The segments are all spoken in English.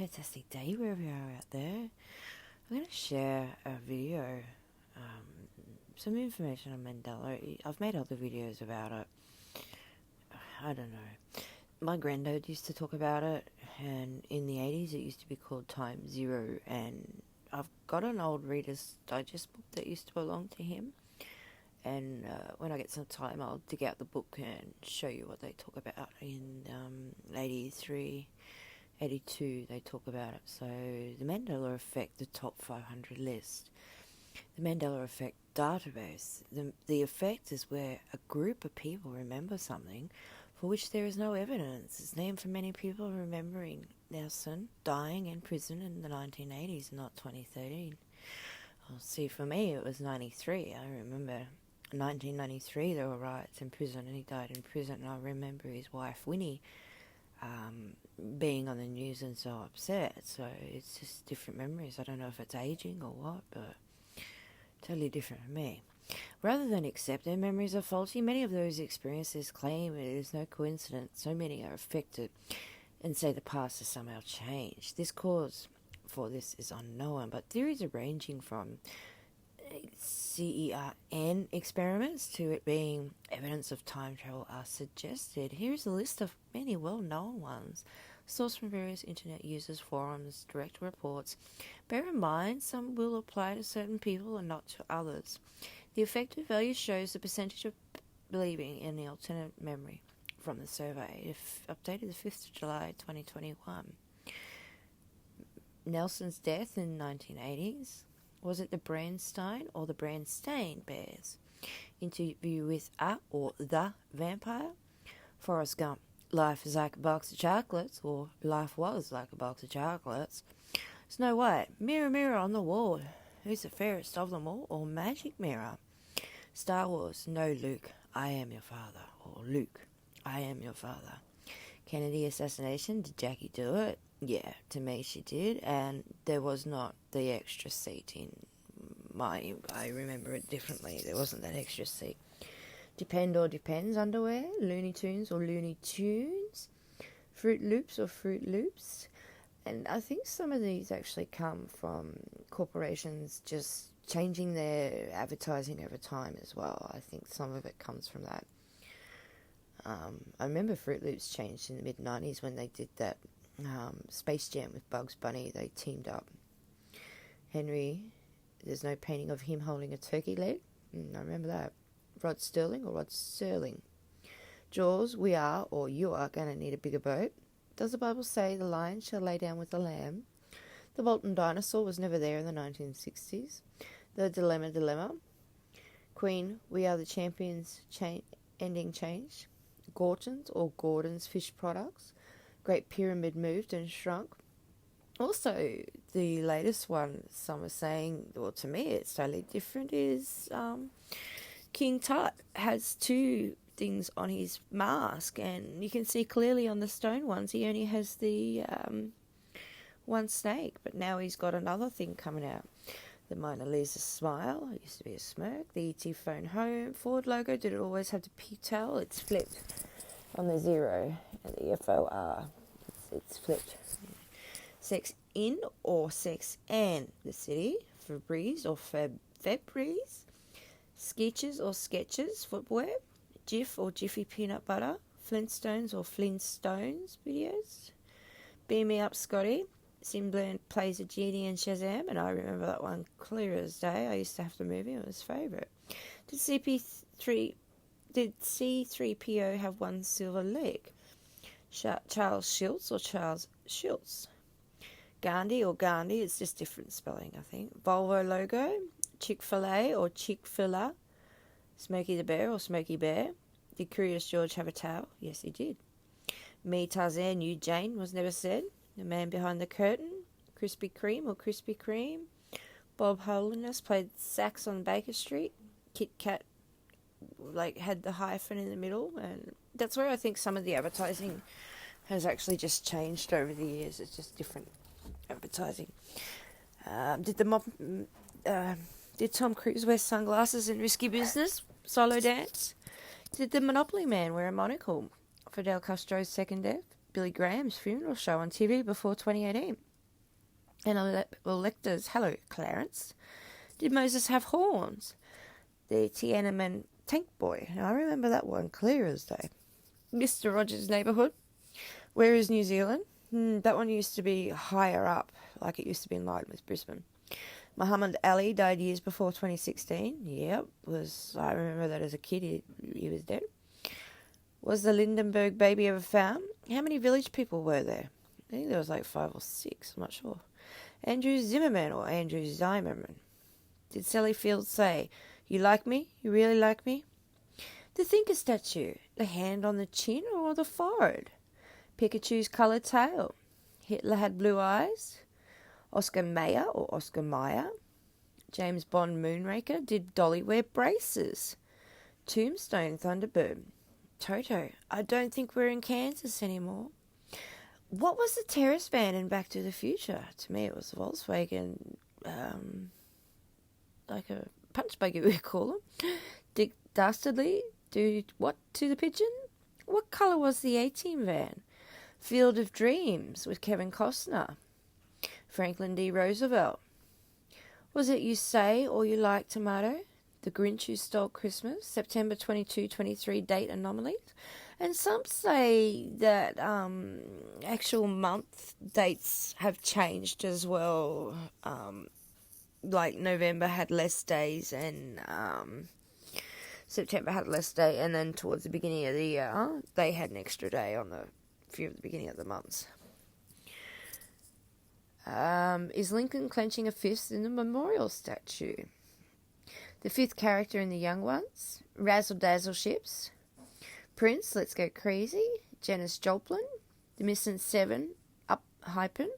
Fantastic day wherever you are out there. I'm going to share a video, some information on Mandela. I've made other videos about it. I don't know. My granddad used to talk about it, and in the 80s it used to be called Time Zero, and I've got an old Reader's Digest book that used to belong to him, and when I get some time I'll dig out the book and show you what they talk about in 83, 82 they talk about it. So the Mandela Effect, the top 500 list, the Mandela Effect database. The effect is where a group of people remember something for which there is no evidence. It's named for many people remembering Nelson dying in prison in the 1980s, not 2013. Well, see, for me it was 93. I remember 1993 there were riots in prison and he died in prison, and I remember his wife Winnie being on the news and so upset. So it's just different memories. I don't know if it's aging or what, but totally different for me. Rather than accept their memories are faulty, many of those experiences claim it is no coincidence. So many are affected and say the past has somehow changed. This cause for this is unknown, but theories are ranging from CERN experiments to it being evidence of time travel are suggested. Here's a list of many well-known ones, sourced from various internet users, forums, direct reports. Bear in mind, some will apply to certain people and not to others. The effective value shows the percentage of believing in the alternate memory from the survey, updated the 5th of July 2021. Nelson's death in the 1980s. Was it the Brandstein or the Brandstein Bears? Interview with a or the vampire? Forrest Gump. Life is like a box of chocolates, or life was like a box of chocolates. Snow White. Mirror, mirror on the wall. Who's the fairest of them all? Or Magic Mirror? Star Wars. No, Luke. I am your father. Or Luke. I am your father. Kennedy assassination. Did Jackie do it? Yeah, to me she did, and there was not the extra seat in I remember it differently. There wasn't that extra seat. Depend or depends underwear, Looney Tunes or Looney Tunes, Fruit Loops or Fruit Loops. And I think some of these actually come from corporations just changing their advertising over time as well. I think some of it comes from that. I remember Fruit Loops changed in the mid-90s when they did that Space Jam with Bugs Bunny. They teamed up. Henry, there's no painting of him holding a turkey leg. I remember that. Rod Sterling or Rod Serling. Jaws, we are or you are going to need a bigger boat. Does the Bible say the lion shall lay down with the lamb? The Bolton dinosaur was never there in the 1960s. The Dilemma. Queen, we are the champions, ending changed. Gorton's or Gordon's fish products. Great Pyramid moved and shrunk. Also, the latest one, some are saying, well, to me it's totally different, is King Tut has two things on his mask, and you can see clearly on the stone ones he only has the one snake, but now he's got another thing coming out. The Mona Lisa smile, it used to be a smirk. The ET phone home, Ford logo, did it always have the pigtail? It's flipped on the 0 and the FOR. It's flipped. Sex in or sex and the city, Febreze or Febreze, Sketches or Sketches footwear, Jif or Jiffy peanut butter, Flintstones or Flintstones videos. Beam Me Up Scotty, Simblend plays a genie in Shazam, and I remember that one clear as day. I used to have the movie, it was favourite. Did C3PO have one silver leg? Charles Schultz or Charles Schultz? Gandhi or Gandhi, it's just different spelling, I think. Volvo logo, Chick-fil-A or Chick-fil-A, Smokey the Bear or Smokey Bear. Did Curious George have a tail? Yes, he did. Me, Tarzan, you, Jane was never said. The Man Behind the Curtain, Krispy Kreme or Krispy Kreme. Bob Holiness played sax on Baker Street. Kit Kat had the hyphen in the middle, and that's where I think some of the advertising has actually just changed over the years. It's just different advertising. Did Tom Cruise wear sunglasses in Risky Business? Solo dance? Did the Monopoly Man wear a monocle? Fidel Castro's second death? Billy Graham's funeral show on TV before 2018? And electors, hello, Clarence. Did Moses have horns? The Tiananmen Tank Boy. I remember that one clear as day. Mr. Rogers' Neighbourhood. Where is New Zealand? That one used to be higher up, like it used to be in Leiden, Brisbane. Muhammad Ali died years before 2016. Yep, I remember that as a kid. He was dead. Was the Lindenberg baby ever found? How many village people were there? I think there was like 5 or 6. I'm not sure. Andrew Zimmerman or Andrew Zimmerman. Did Sally Field say, "You like me? You really like me"? The thinker statue. The hand on the chin or the forehead? Pikachu's coloured tail. Hitler had blue eyes. Oscar Mayer or Oscar Mayer. James Bond Moonraker. Did Dolly wear braces? Tombstone Thunderbird. Toto. I don't think we're in Kansas anymore. What was the terrace van in Back to the Future? To me it was Volkswagen, like a punch buggy we call them. Dick Dastardly. Do what to the pigeon? What colour was the A-Team van? Field of Dreams with Kevin Costner. Franklin D. Roosevelt. Was it You Say or You Like Tomato? The Grinch Who Stole Christmas. September 22, 23 date anomalies. And some say that actual month dates have changed as well. Like November had less days and September had less day, and then towards the beginning of the year, they had an extra day on the few of the beginning of the months. Is Lincoln clenching a fist in the memorial statue? The fifth character in The Young Ones. Razzle Dazzle Ships. Prince, Let's Go Crazy. Janis Joplin. The Missing Seven, Up Hypen.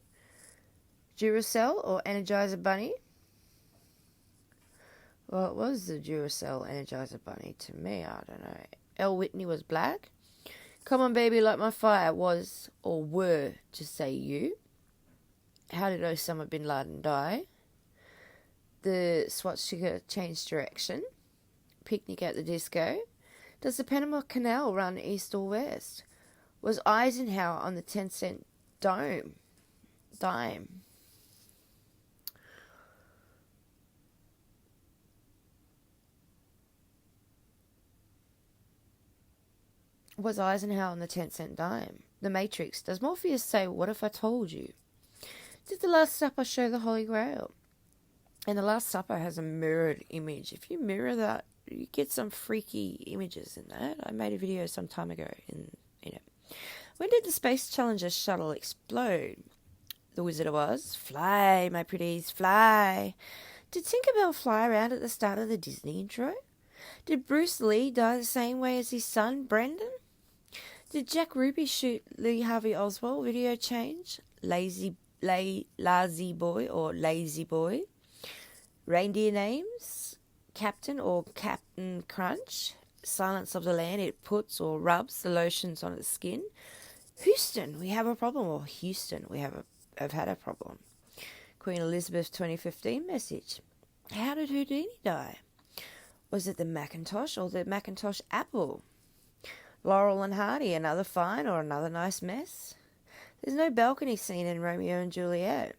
Duracell or Energizer Bunny. Well, it was the Duracell Energizer Bunny to me, I don't know. Elle Whitney was black. Come On Baby Light My Fire was or were to say you. How did Osama bin Laden die? The swastika changed direction. Picnic at the Disco. Does the Panama Canal run east or west? Was Eisenhower on the 10-cent dime? Was Eisenhower on the 10-cent dime? The Matrix. Does Morpheus say, "What if I told you"? Did the Last Supper show the Holy Grail? And the Last Supper has a mirrored image. If you mirror that, you get some freaky images in that. I made a video some time ago in it. When did the Space Challenger shuttle explode? The Wizard of Oz. Fly, my pretties, fly. Did Tinkerbell fly around at the start of the Disney intro? Did Bruce Lee die the same way as his son, Brendan? Did Jack Ruby shoot Lee Harvey Oswald? Video change. Lazy Boy or Lazy Boy. Reindeer names. Captain or Captain Crunch. Silence of the Land. It puts or rubs the lotions on its skin. Houston, we have a problem. Or Houston, we have had a problem. Queen Elizabeth 2015 message. How did Houdini die? Was it the Macintosh or the Macintosh Apple? Laurel and Hardy, another fine or another nice mess? There's no balcony scene in Romeo and Juliet.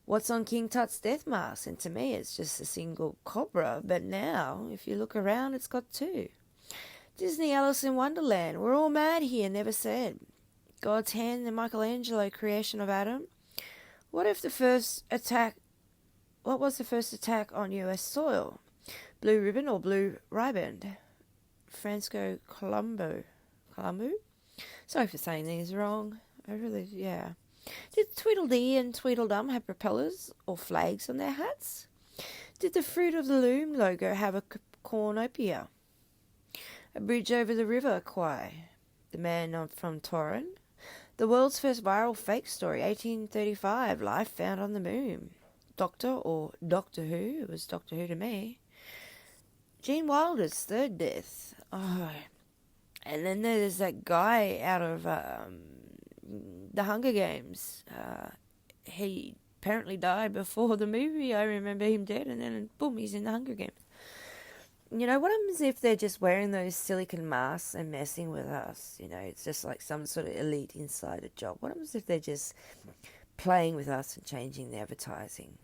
What's on King Tut's death mask? And to me, it's just a single cobra. But now, if you look around, it's got 2. Disney Alice in Wonderland. We're all mad here, never said. God's hand, the Michelangelo creation of Adam. What was the first attack on US soil? Blue Ribbon or Blue Riband? Francisco Colombo? Sorry for saying these wrong. Did Tweedledee and Tweedledum have propellers or flags on their hats? Did the Fruit of the Loom logo have a cornucopia? A bridge over the river, Kwai. The Man from Torren. The world's first viral fake story, 1835, life found on the moon. Doctor or Doctor Who? It was Doctor Who to me. Gene Wilder's third death. Oh. And then there's that guy out of the Hunger Games. He apparently died before the movie. I remember him dead, and then boom, he's in the Hunger Games. You know, what happens if they're just wearing those silicon masks and messing with us? You know, it's just like some sort of elite insider job. What happens if they're just playing with us and changing the advertising.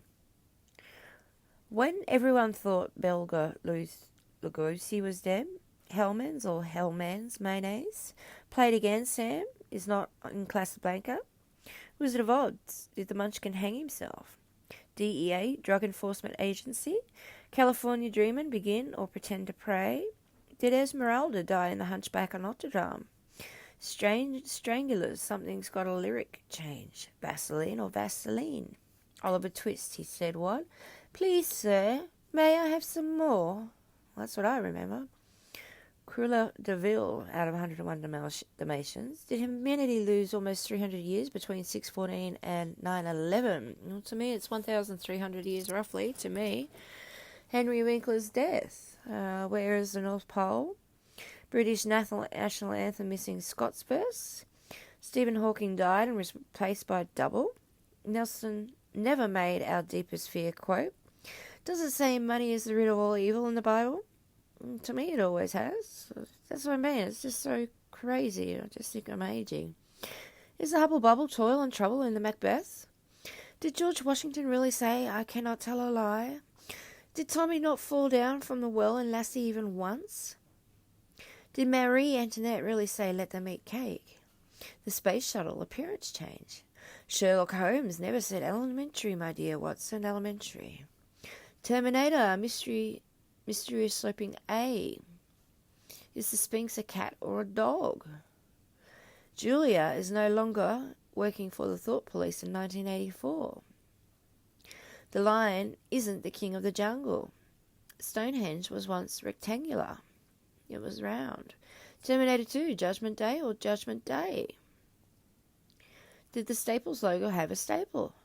When everyone thought Belga Lugosi was dead, Hellman's or Hellman's mayonnaise played again. Sam is not in Casablanca. Wizard of Oz, did the Munchkin hang himself? DEA, Drug Enforcement Agency, California Dreamin' begin or pretend to pray? Did Esmeralda die in The Hunchback of Notre Dame? Strangulars, something's got a lyric change. Vaseline or Vaseline? Oliver Twist, he said what? Please, sir, may I have some more? That's what I remember. Cruella de Vil, out of 101 Dalmatians. Did humanity lose almost 300 years between 614 and 911? Well, to me, it's 1,300 years roughly, to me. Henry Winkler's death. Where is the North Pole? British national anthem missing Scots verse. Stephen Hawking died and was replaced by a double. Nelson never made our deepest fear quote. Does it say money is the root of all evil in the Bible? To me, it always has. That's what I mean. It's just so crazy. I just think I'm aging. Is the Hubble Bubble toil and trouble in the Macbeth? Did George Washington really say, I cannot tell a lie? Did Tommy not fall down from the well in Lassie even once? Did Marie Antoinette really say, let them eat cake? The space shuttle appearance change. Sherlock Holmes never said elementary, my dear Watson, elementary. Terminator, mysterious sloping A. Is the Sphinx a cat or a dog? Julia is no longer working for the Thought Police in 1984. The lion isn't the king of the jungle. Stonehenge was once rectangular. It was round. Terminator 2, Judgment Day or Judgment Day? Did the Staples logo have a staple?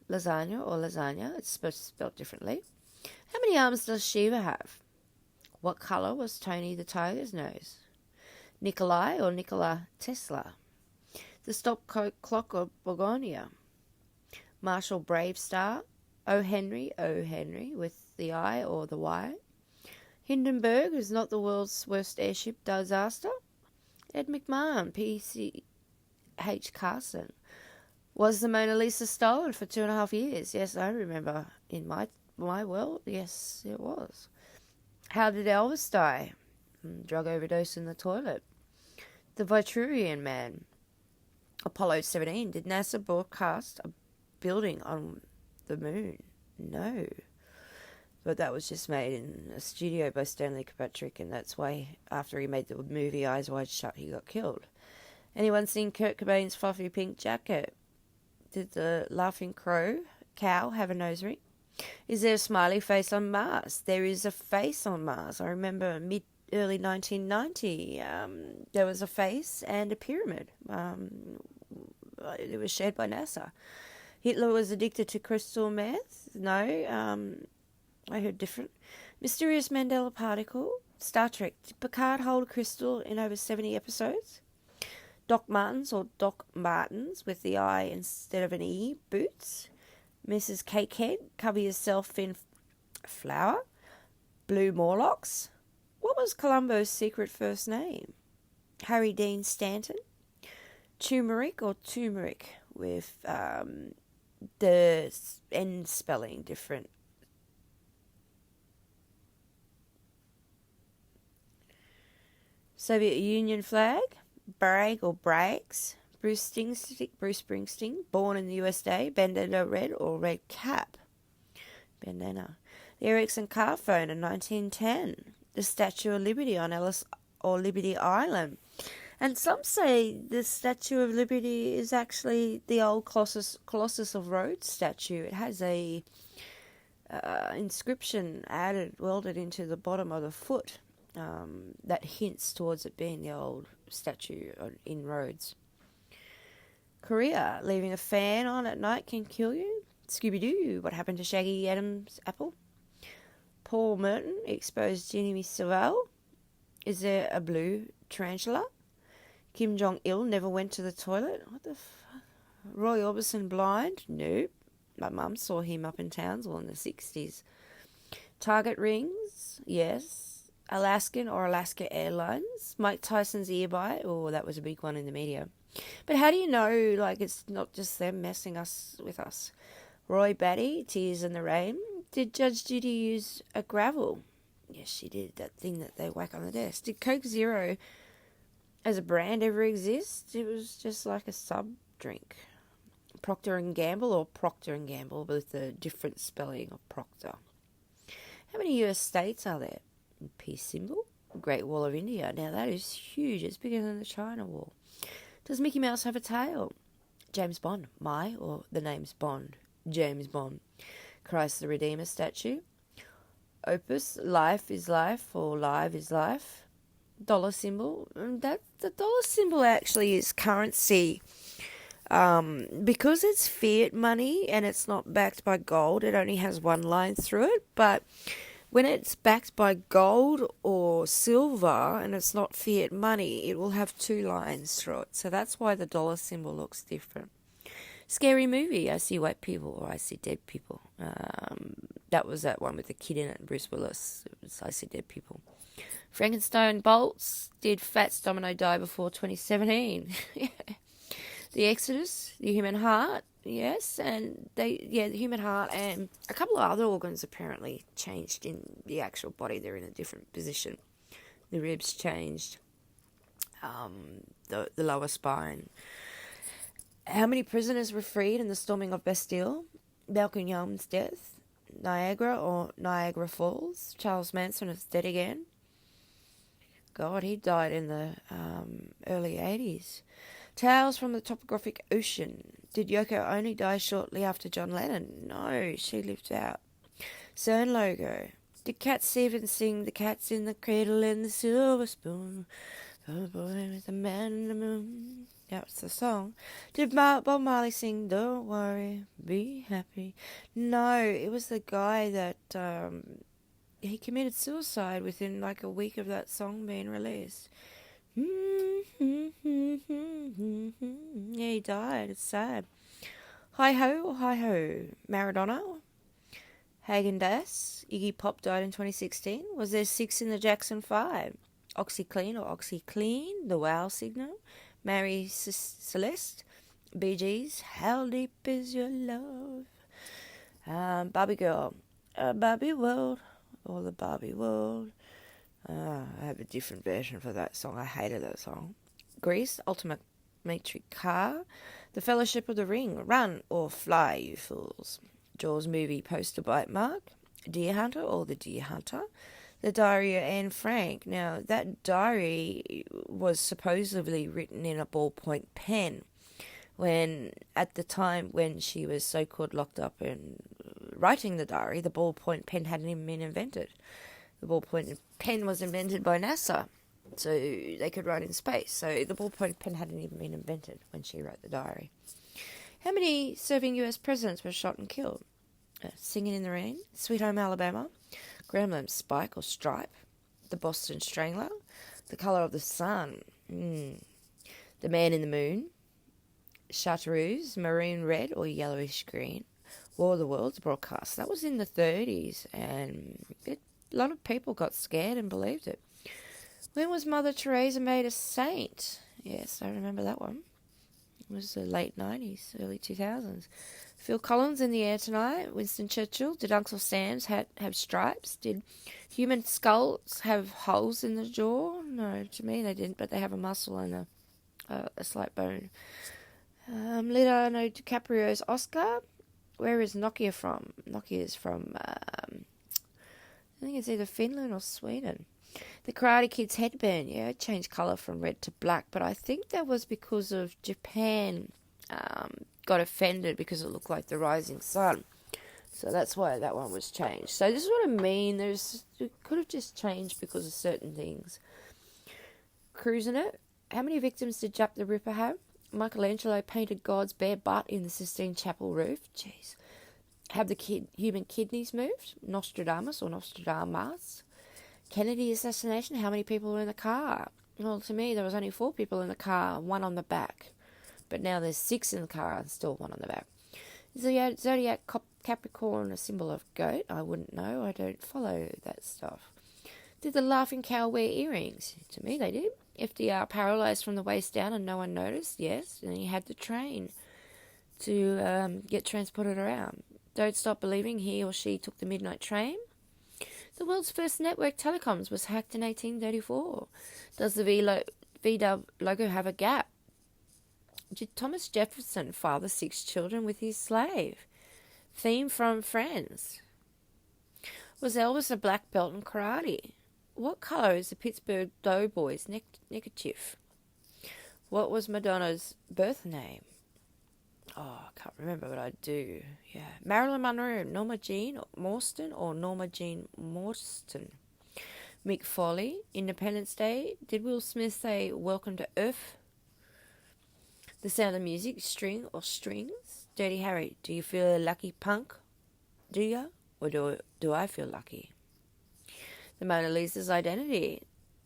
Lasagna or lasagna? It's spelled differently. How many arms does Shiva have? What colour was Tony the Tiger's nose? Nikolai or Nikola Tesla? The stop clock of Bourgogne? Marshall Bravestar? O. Henry with the I or the Y? Hindenburg is not the world's worst airship disaster? Ed McMahon, P.C.H. Carson. Was the Mona Lisa stolen for 2.5 years? Yes, I remember. In my world, yes, it was. How did Elvis die? Drug overdose in the toilet. The Vitruvian Man. Apollo 17. Did NASA broadcast a building on the moon? No. But that was just made in a studio by Stanley Kirkpatrick, and that's why after he made the movie Eyes Wide Shut, he got killed. Anyone seen Kurt Cobain's fluffy pink jacket? Did the laughing cow have a nose ring? Is there a smiley face on Mars? There is a face on Mars. I remember early 1990, there was a face and a pyramid. It was shared by NASA. Hitler was addicted to crystal meth? No, I heard different. Mysterious Mandela particle? Star Trek. Did Picard hold a crystal in over 70 episodes? Doc Martens or Doc Martens with the I instead of an E. Boots. Mrs. Cakehead, cover yourself in flour. Blue Morlocks. What was Columbo's secret first name? Harry Dean Stanton. Turmeric or turmeric with the end spelling different. Soviet Union flag. Bragg or Braggs. Bruce Springsteen, born in the USA, bandana red or red cap? Bandana. The Ericsson car phone in 1910. The Statue of Liberty on Ellis or Liberty Island. And some say the Statue of Liberty is actually the old Colossus of Rhodes statue. It has a inscription welded into the bottom of the foot that hints towards it being the old statue in Rhodes. Korea, leaving a fan on at night can kill you. Scooby-Doo, what happened to Shaggy Adams' apple? Paul Merton, exposed Jimmy Savile. Is there a blue tarantula? Kim Jong-il never went to the toilet. What the fuck? Roy Orbison blind? Nope. My mum saw him up in Townsville in the 60s. Target rings? Yes. Alaskan or Alaska Airlines? Mike Tyson's ear bite? Oh, that was a big one in the media. But how do you know, like, it's not just them messing with us? Roy Batty, Tears in the Rain. Did Judge Judy use a gravel? Yes, she did. That thing that they whack on the desk. Did Coke Zero as a brand ever exist? It was just like a sub-drink. Procter & Gamble, or Procter & Gamble with a different spelling of Procter. How many US states are there? Peace symbol. Great Wall of India. Now that is huge. It's bigger than the China Wall. Does Mickey Mouse have a tail? James Bond. Or the name's Bond. James Bond. Christ the Redeemer statue. Opus. Life is life, or live is life. Dollar symbol. The dollar symbol actually is currency. Because it's fiat money and it's not backed by gold, it only has one line through it. But when it's backed by gold or silver and it's not fiat money, it will have two lines through it. So that's why the dollar symbol looks different. Scary movie. I see white people, or I see dead people. That was that one with the kid in it, Bruce Willis. It was I See Dead People. Frankenstein bolts. Did Fats Domino die before 2017? Yeah. The Exodus, the human heart, yes, and the human heart and a couple of other organs apparently changed in the actual body. They're in a different position. The ribs changed, the lower spine. How many prisoners were freed in the storming of Bastille? Malcolm Young's death, Niagara or Niagara Falls. Charles Manson is dead again. God, he died in the early 80s. Tales from the Topographic Ocean. Did Yoko Ono die shortly after John Lennon? No, she lived out. CERN logo. Did Cat Stevens sing The Cat's in the Cradle and the Silver Spoon? Oh boy, with the man in the moon. That's the song. Did Bob Marley sing Don't Worry, Be Happy? No, it was the guy that he committed suicide within like a week of that song being released. Yeah, he died. It's sad. Hi-ho or hi-ho? Maradona? Häagen-Dazs? Iggy Pop died in 2016. Was there 6 in the Jackson 5? OxyClean or OxyClean? The Wow Signal? Mary Celeste? Bee Gees? How Deep Is Your Love? Barbie Girl? Barbie World? Or the Barbie World? I have a different version for that song. I hated that song. Grease, Ultimate Matrix Car, The Fellowship of the Ring, Run or Fly, you fools. Jaws movie poster bite mark, Deer Hunter or The Deer Hunter, The Diary of Anne Frank. Now, that diary was supposedly written in a ballpoint pen when, at the time when she was so-called locked up and writing the diary, the ballpoint pen hadn't even been invented. The ballpoint pen was invented by NASA, so they could write in space. So the ballpoint pen hadn't even been invented when she wrote the diary. How many serving US presidents were shot and killed? Singing in the Rain, Sweet Home Alabama, Gremlin, Spike or Stripe, The Boston Strangler, The Colour of the Sun, The Man in the Moon, Chartreuse, Maroon Red or Yellowish Green, War of the Worlds broadcast. That was in the 30s, and a lot of people got scared and believed it. When was Mother Teresa made a saint? Yes, I remember that one. It was the late 90s, early 2000s. Phil Collins in the air tonight. Winston Churchill. Did Uncle Sam's hat have stripes? Did human skulls have holes in the jaw? No, to me they didn't, but they have a muscle and a slight bone. Leonardo DiCaprio's Oscar. Where is Nokia from? Nokia is from, I think it's either Finland or Sweden. The Karate Kid's headband, yeah, it changed colour from red to black, but I think that was because of Japan got offended because it looked like the rising sun. So that's why that one was changed. So this is what I mean. It could have just changed because of certain things. Cruising it. How many victims did Jack the Ripper have? Michelangelo painted God's bare butt in the Sistine Chapel roof. Jeez. Have the human kidneys moved? Nostradamus or Nostradamus. Kennedy assassination. How many people were in the car? Well, to me, there was only 4 people in the car, 1 on the back. But now there's 6 in the car and still 1 on the back. Is the Zodiac Capricorn a symbol of goat? I wouldn't know. I don't follow that stuff. Did the laughing cow wear earrings? To me, they did. FDR paralysed from the waist down and no one noticed, yes, and he had to train to get transported around. Don't stop believing he or she took the midnight train. The world's first network telecoms was hacked in 1834. Does the VW logo have a gap? Did Thomas Jefferson father 6 children with his slave? Theme from Friends. Was Elvis a black belt in karate? What colour is the Pittsburgh Doughboys' neckerchief? What was Madonna's birth name? Oh, I can't remember, but I do. Yeah. Marilyn Monroe, Norma Jean Morstan or Norma Jean Morstan? Mick Foley, Independence Day. Did Will Smith say Welcome to Earth? The Sound of Music, String or Strings? Dirty Harry, do you feel a lucky punk? Do you? Or do I feel lucky? The Mona Lisa's identity.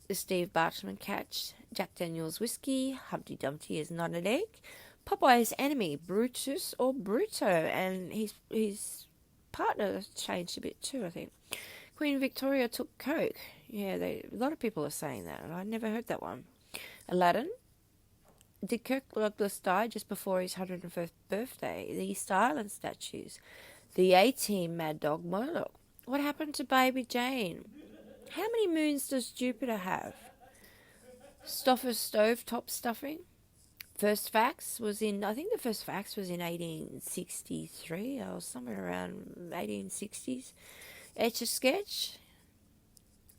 The Steve Bartman catch. Jack Daniel's whiskey. Humpty Dumpty is not an egg. Popeye's enemy, Brutus or Bruto, and his partner changed a bit too, I think. Queen Victoria took coke. Yeah, a lot of people are saying that, and I never heard that one. Aladdin. Did Kirk Douglas die just before his 101st birthday? The Easter Island statues. The A-Team, Mad Dog Murdoch. What happened to Baby Jane? How many moons does Jupiter have? Stoffer stovetop stuffing. First fax was in, I think the first fax was in 1863 or somewhere around 1860s. Etch-a-Sketch.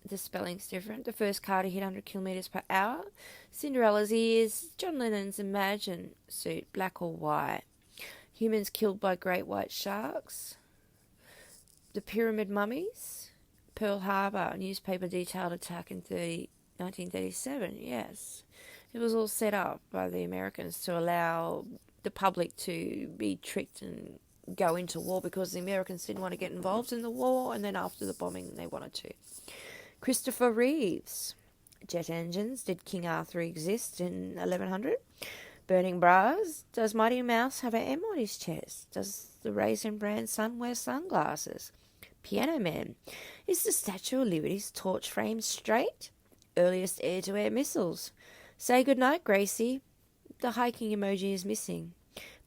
The spelling's different. The first car to hit 100 kilometres per hour. Cinderella's ears. John Lennon's Imagine suit, black or white. Humans killed by great white sharks. The pyramid mummies. Pearl Harbor, newspaper detailed attack in 1937. Yes. It was all set up by the Americans to allow the public to be tricked and go into war because the Americans didn't want to get involved in the war, and then after the bombing they wanted to. Christopher Reeves. Jet engines. Did King Arthur exist in 1100? Burning bras. Does Mighty Mouse have an M on his chest? Does the Raisin Bran son wear sunglasses? Piano Man. Is the Statue of Liberty's torch frame straight? Earliest air-to-air missiles. Say goodnight, Gracie. The hiking emoji is missing.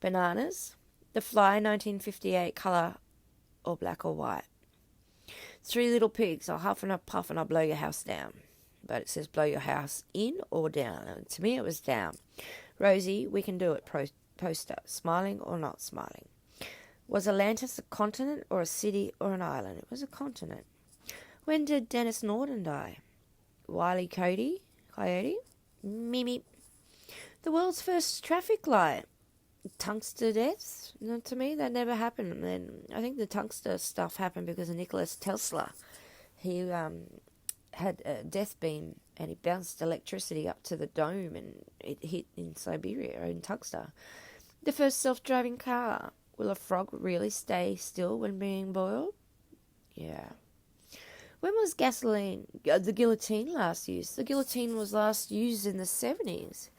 Bananas. The Fly 1958 colour or black or white. 3 little pigs. I'll huff and I'll puff and I'll blow your house down. But it says blow your house in or down. And to me it was down. Rosie, we can do it poster. Smiling or not smiling. Was Atlantis a continent or a city or an island? It was a continent. When did Dennis Norton die? Wile E. Coyote? Mimi. The world's first traffic light. Tungster deaths? No, to me, that never happened. And then I think the tungster stuff happened because of Nikola Tesla. He had a death beam and he bounced electricity up to the dome and it hit in Siberia or in tungster. The first self-driving car. Will a frog really stay still when being boiled? Yeah. When was the guillotine last used? The guillotine was last used in the 70s.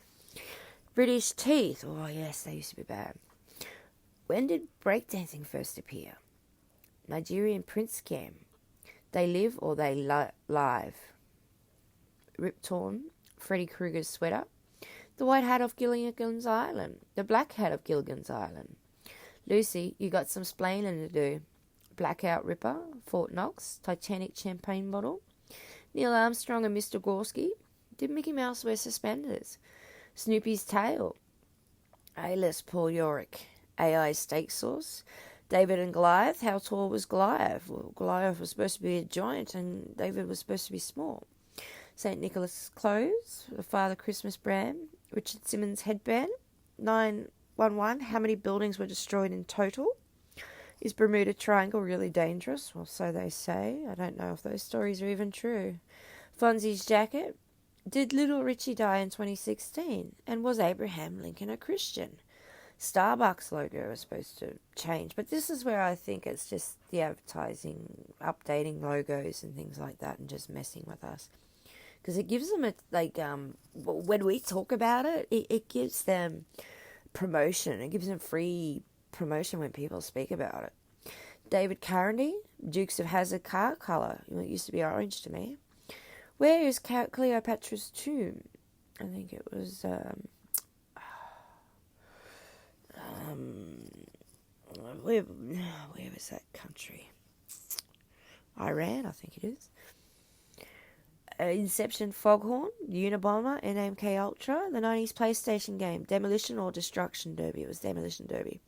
British teeth. Oh, yes, they used to be bad. When did breakdancing first appear? Nigerian Prince Scam. They live or they live. Rip Torn. Freddy Krueger's sweater. The white hat of Gilligan's Island. The black hat of Gilligan's Island. Lucy, you got some splaining to do. Blackout Ripper, Fort Knox, Titanic champagne bottle. Neil Armstrong and Mr. Gorski. Did Mickey Mouse wear suspenders? Snoopy's tail. A-less Paul Yorick. AI steak sauce. David and Goliath. How tall was Goliath? Well, Goliath was supposed to be a giant and David was supposed to be small. St. Nicholas clothes. The Father Christmas brand. Richard Simmons headband. 911. How many buildings were destroyed in total? Is Bermuda Triangle really dangerous? Well, so they say. I don't know if those stories are even true. Fonzie's jacket. Did Little Richie die in 2016? And was Abraham Lincoln a Christian? Starbucks logo was supposed to change, but this is where I think it's just the advertising, updating logos and things like that and just messing with us. Because it gives them, when we talk about it, it gives them promotion. It gives them free promotion when people speak about it. David Carradine, Dukes of Hazzard car colour. It used to be orange to me. Where is Cleopatra's tomb? I think it was where was that country? Iran, I think it is. Inception, Foghorn, Unabomber, NMK Ultra, the 90s PlayStation game, Demolition or Destruction Derby. It was Demolition Derby.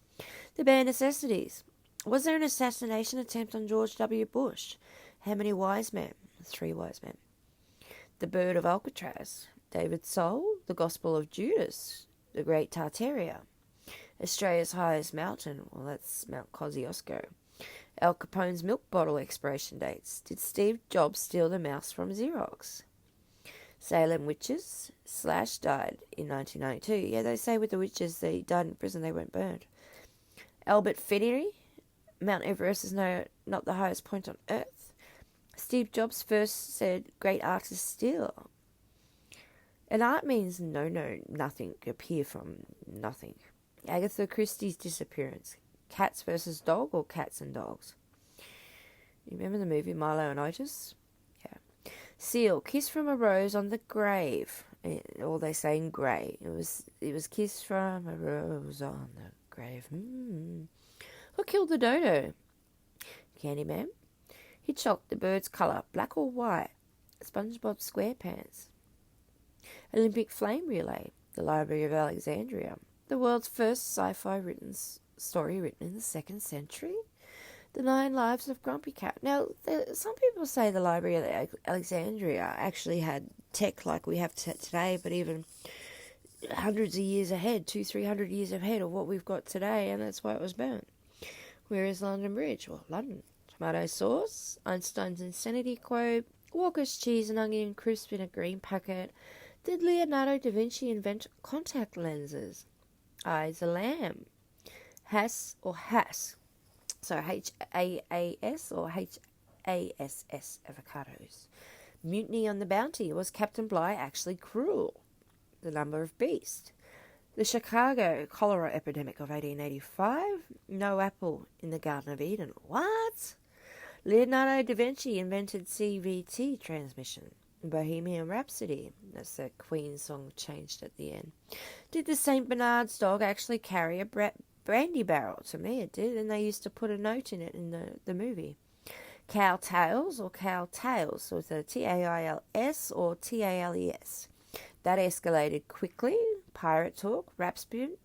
The bare necessities. Was there an assassination attempt on George W. Bush? How many wise men? 3 wise men. The Bird of Alcatraz, David's Soul, the Gospel of Judas, the Great Tartaria. Australia's highest mountain, well, that's Mount Kosciuszko. Al Capone's milk bottle expiration dates. Did Steve Jobs steal the mouse from Xerox? Salem witches / died in 1992. Yeah, they say with the witches they died in prison, they weren't burned. Albert Finney, Mount Everest is not the highest point on Earth. Steve Jobs first said, great artists steal. And art means nothing, appear from nothing. Agatha Christie's disappearance. Cats versus dog or cats and dogs? You remember the movie Milo and Otis? Yeah. Seal, kiss from a rose on the grave. Or they say in grey. It was kiss from a rose on the grave. What killed the dodo? Candyman. Hitchcock, the bird's colour, black or white? SpongeBob SquarePants. Olympic flame relay. The Library of Alexandria. The world's first sci-fi story written in the 2nd century. The 9 Lives of Grumpy Cat. Now, some people say the Library of Alexandria actually had tech like we have today, but even hundreds of years ahead, 200-300 years ahead of what we've got today, and that's why it was burnt. Where is London Bridge? Well, London. Tomato sauce, Einstein's insanity quote, Walker's cheese and onion crisp in a green packet. Did Leonardo da Vinci invent contact lenses? Eyes a lamb. Hass or Hass. So H-A-A-S or H-A-S-S avocados. Mutiny on the Bounty. Was Captain Bligh actually cruel? The Number of Beast. The Chicago cholera epidemic of 1885. No apple in the Garden of Eden. What? Leonardo da Vinci invented CVT transmission. Bohemian Rhapsody. That's the Queen song changed at the end. Did the St. Bernard's dog actually carry a brandy barrel? To me it did, and they used to put a note in it in the movie. Cow Tails or Cow Tails with a T-A-I-L-S or T-A-L-E-S. That escalated quickly. Pirate Talk, Rasputin,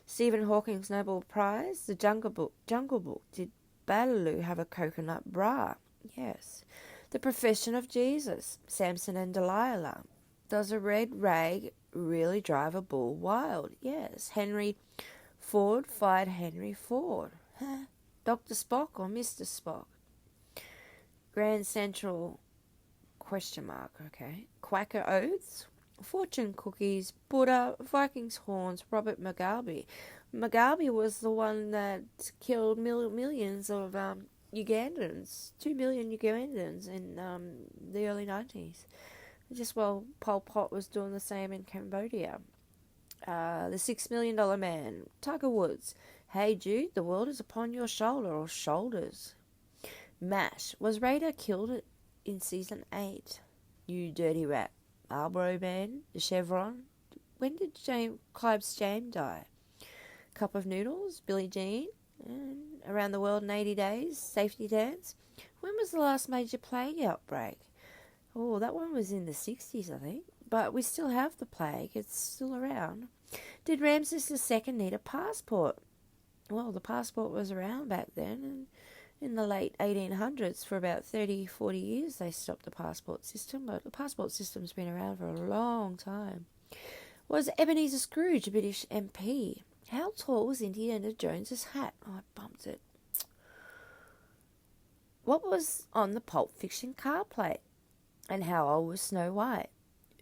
Stephen Hawking's Nobel Prize, The Jungle Book. Did Balaloo have a coconut bra? Yes. The Profession of Jesus, Samson and Delilah. Does a red rag really drive a bull wild? Yes. Henry Ford fired Henry Ford. Dr. Spock or Mr. Spock? Grand Central ? Okay. Quaker Oaths, Fortune Cookies, Buddha, Vikings Horns, Robert Mugabe. Mugabe was the one that killed millions of Ugandans, 2 million Ugandans in the early 90s. Just while Pol Pot was doing the same in Cambodia. The $6 Million Man, Tiger Woods. Hey Jude, the world is upon your shoulder or shoulders. MASH. Was Raider killed in season 8? You dirty rat. Marlboro Man, the Chevron. When did Clive's Jane die? Cup of Noodles, Billie Jean, and Around the World in 80 Days, Safety Dance. When was the last major plague outbreak? Oh, that one was in the 60s, I think. But we still have the plague. It's still around. Did Ramses II need a passport? Well, the passport was around back then, and in the late 1800s, for about 30, 40 years, they stopped the passport system, but the passport system's been around for a long time. Was Ebenezer Scrooge a British MP? How tall was Indiana Jones's hat? Oh, I bumped it. What was on the Pulp Fiction car plate? And how old was Snow White?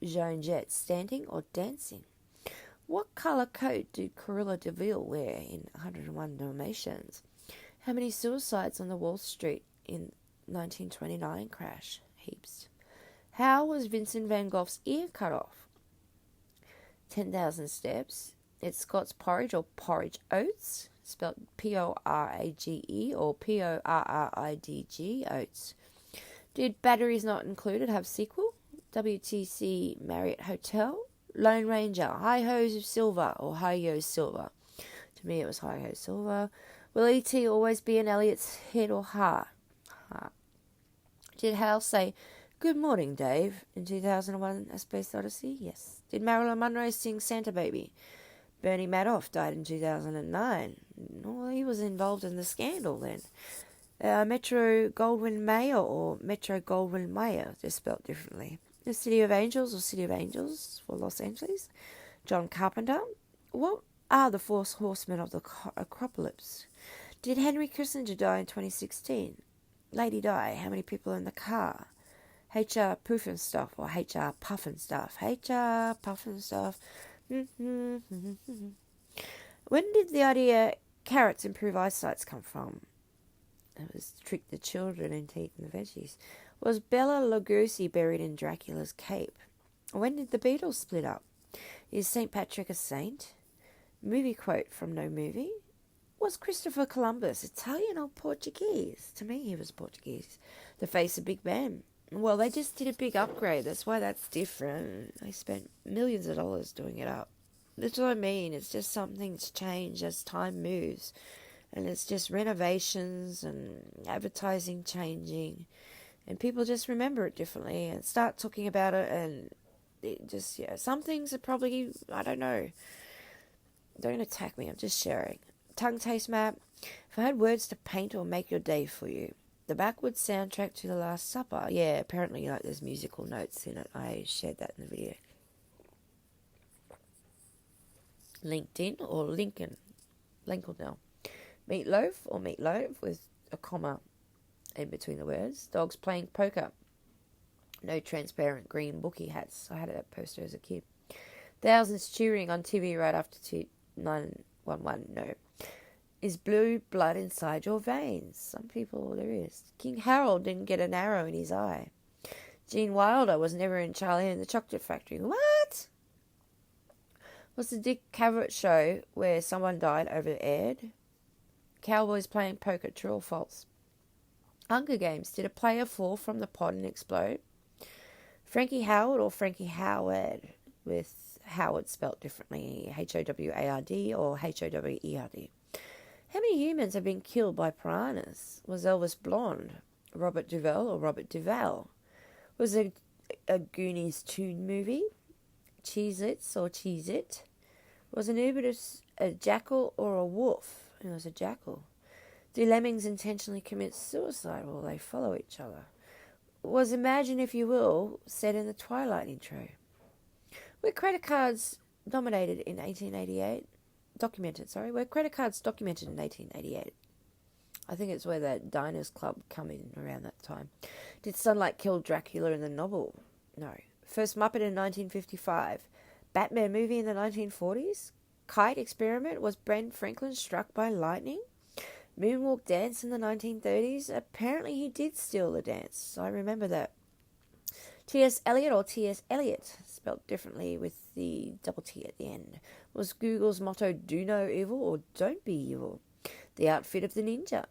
Joan Jett, standing or dancing? What colour coat did Cruella de Vil wear in 101 Dalmatians? How many suicides on the Wall Street in 1929 crash? Heaps. How was Vincent van Gogh's ear cut off? 10,000 steps. It's Scott's porridge or porridge oats, spelled P-O-R-A-G-E or P-O-R-R-I-D-G, oats. Did Batteries Not Included have sequel? WTC Marriott Hotel. Lone Ranger, Hi-Ho's of Silver, or Hi-Yo's Silver. To me, it was Hi-Ho Silver. Will E.T. always be in Elliot's head or heart? Heart. Did Hal say, "Good morning, Dave," in 2001, A Space Odyssey? Yes. Did Marilyn Monroe sing Santa Baby? Bernie Madoff died in 2009. Well, he was involved in the scandal then. Metro Goldwyn Mayer or Metro Goldwyn Mayer, just spelled differently. The City of Angels or City of Angels for Los Angeles. John Carpenter. What are the four horsemen of the Acropolis? Did Henry Kissinger die in 2016? Lady Di, how many people in the car? HR Puffin Stuff or HR Puffin Stuff? HR Puffin Stuff. When did the idea carrots improve eyesight come from? It was to trick the children into eating the veggies. Was Bela Lugosi buried in Dracula's cape? When did the Beatles split up? Is St. Patrick a saint? Movie quote from no movie. Was Christopher Columbus Italian or Portuguese? To me, he was Portuguese. The face of Big Ben. Well, they just did a big upgrade. That's why that's different. They spent millions of dollars doing it up. That's what I mean. It's just something's changed as time moves. And it's just renovations and advertising changing. And people just remember it differently and start talking about it. And it just, some things are probably, I don't know. Don't attack me. I'm just sharing. Tongue taste map. If I had words to paint or make your day for you. The backwards soundtrack to The Last Supper. Yeah, apparently there's musical notes in it. I shared that in the video. LinkedIn or Lincoln. Now. Meatloaf or meatloaf with a comma in between the words. Dogs playing poker. No transparent green bookie hats. I had that poster as a kid. Thousands cheering on TV right after 911. No. Is blue blood inside your veins? Some people there is. King Harold didn't get an arrow in his eye. Gene Wilder was never in Charlie and the Chocolate Factory. What? Was the Dick Cavett show where someone died over-aired? Cowboys playing poker, true or false? Hunger Games, did a player fall from the pod and explode? Frankie Howard or Frankie Howard, with Howard spelt differently, Howard or Howerd? How many humans have been killed by piranhas? Was Elvis blonde? Robert Duvall or Robert Duvall? Was it a Goonies tune movie? Cheez-Its or Cheez-It? Was an Ubidus a jackal or a wolf? It was a jackal. Do lemmings intentionally commit suicide while they follow each other? Was Imagine If You Will set in the Twilight intro? Were credit cards documented in 1888? Were credit cards documented in 1888? I think it's where that Diners Club come in around that time. Did sunlight kill Dracula in the novel? No. First Muppet in 1955. Batman movie in the 1940s? Kite experiment? Was Ben Franklin struck by lightning? Moonwalk dance in the 1930s? Apparently he did steal the dance. I remember that. T.S. Eliot or T.S. Eliot, spelled differently with the double T at the end. Was Google's motto, do no evil or don't be evil? The outfit of the ninja.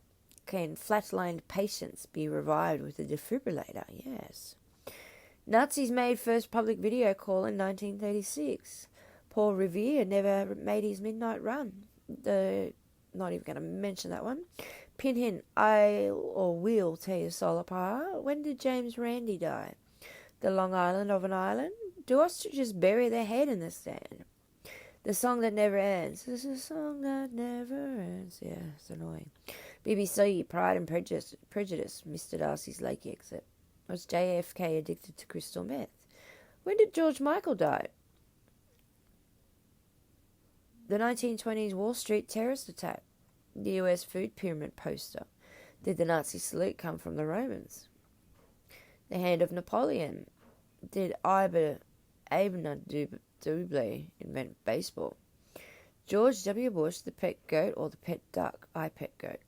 Can flatlined patients be revived with a defibrillator? Yes. Nazis made first public video call in 1936. Paul Revere never made his midnight run. Not even going to mention that one. Pinhead, will tear your soul apart. When did James Randi die? The Long Island of an Island? Do ostriches bury their head in the sand? The Song That Never Ends. This is a song that never ends. Yeah, it's annoying. BBC, Pride and Prejudice, Mr. Darcy's Lake exit. Was JFK addicted to crystal meth? When did George Michael die? The 1920s Wall Street terrorist attack. The US food pyramid poster. Did the Nazi salute come from the Romans? The hand of Napoleon. Did Abner Double invent baseball? George W. Bush, the pet goat or the pet duck? I pet goat.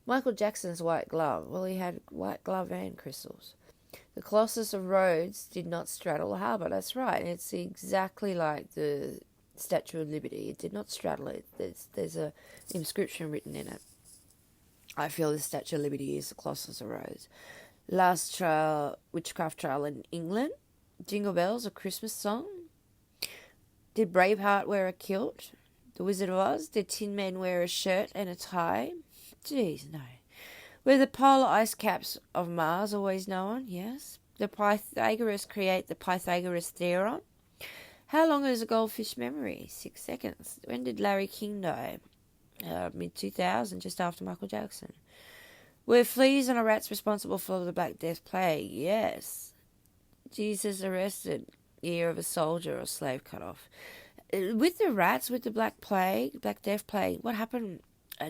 Michael Jackson's white glove. Well, he had white glove and crystals. The Colossus of Rhodes did not straddle the harbour. That's right. It's exactly like the Statue of Liberty. It did not straddle it. There's a inscription written in it. I feel the Statue of Liberty is the Colossus of Rhodes. Last trial, witchcraft trial in England. Jingle Bells a Christmas song? Did Braveheart wear a kilt? The Wizard of Oz? Did Tin Men wear a shirt and a tie? Jeez, no. Were the polar ice caps of Mars always known? Yes. Did Pythagoras create the Pythagoras theorem? How long is a goldfish memory? 6 seconds. When did Larry King die? Mid-2000, just after Michael Jackson. Were fleas on a rats responsible for the Black Death Plague? Yes. Jesus arrested, ear of a soldier or slave cut off. With the rats, with the Black Death Plague, what happened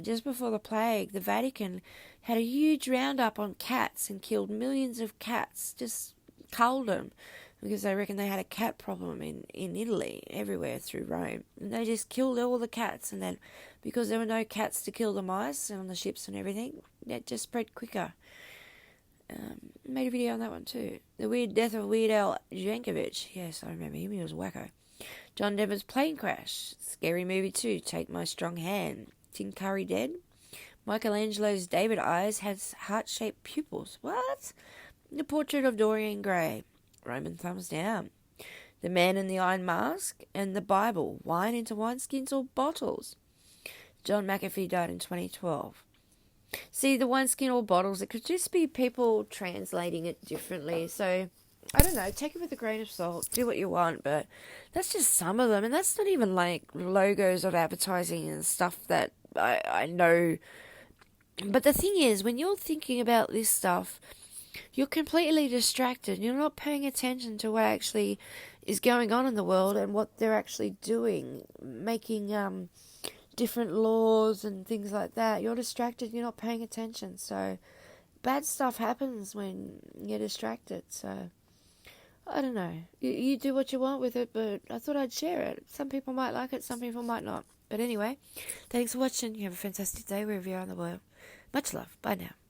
just before the plague? The Vatican had a huge roundup on cats and killed millions of cats, just culled them, because they reckon they had a cat problem in Italy, everywhere through Rome. And they just killed all the cats, and then because there were no cats to kill the mice on the ships and everything, that just spread quicker. Made a video on that one too. The Weird Death of Weird Al Yankovic. Yes, I remember him. He was wacko. John Denver's plane crash. Scary Movie 2. Take My Strong Hand. Tim Curry dead. Michelangelo's David eyes has heart-shaped pupils. What? The Portrait of Dorian Gray. Roman thumbs down. The Man in the Iron Mask and the Bible. Wine into wineskins or bottles. John McAfee died in 2012. See, the wineskin or bottles, it could just be people translating it differently. So, I don't know, take it with a grain of salt. Do what you want, but that's just some of them. And that's not even like logos of advertising and stuff that I know. But the thing is, when you're thinking about this stuff, you're completely distracted. You're not paying attention to what actually is going on in the world and what they're actually doing, making different laws and things like that. You're distracted. You're not paying attention. So bad stuff happens when you're distracted. So I don't know. You do what you want with it, but I thought I'd share it. Some people might like it. Some people might not. But anyway, thanks for watching. You have a fantastic day wherever you are in the world. Much love. Bye now.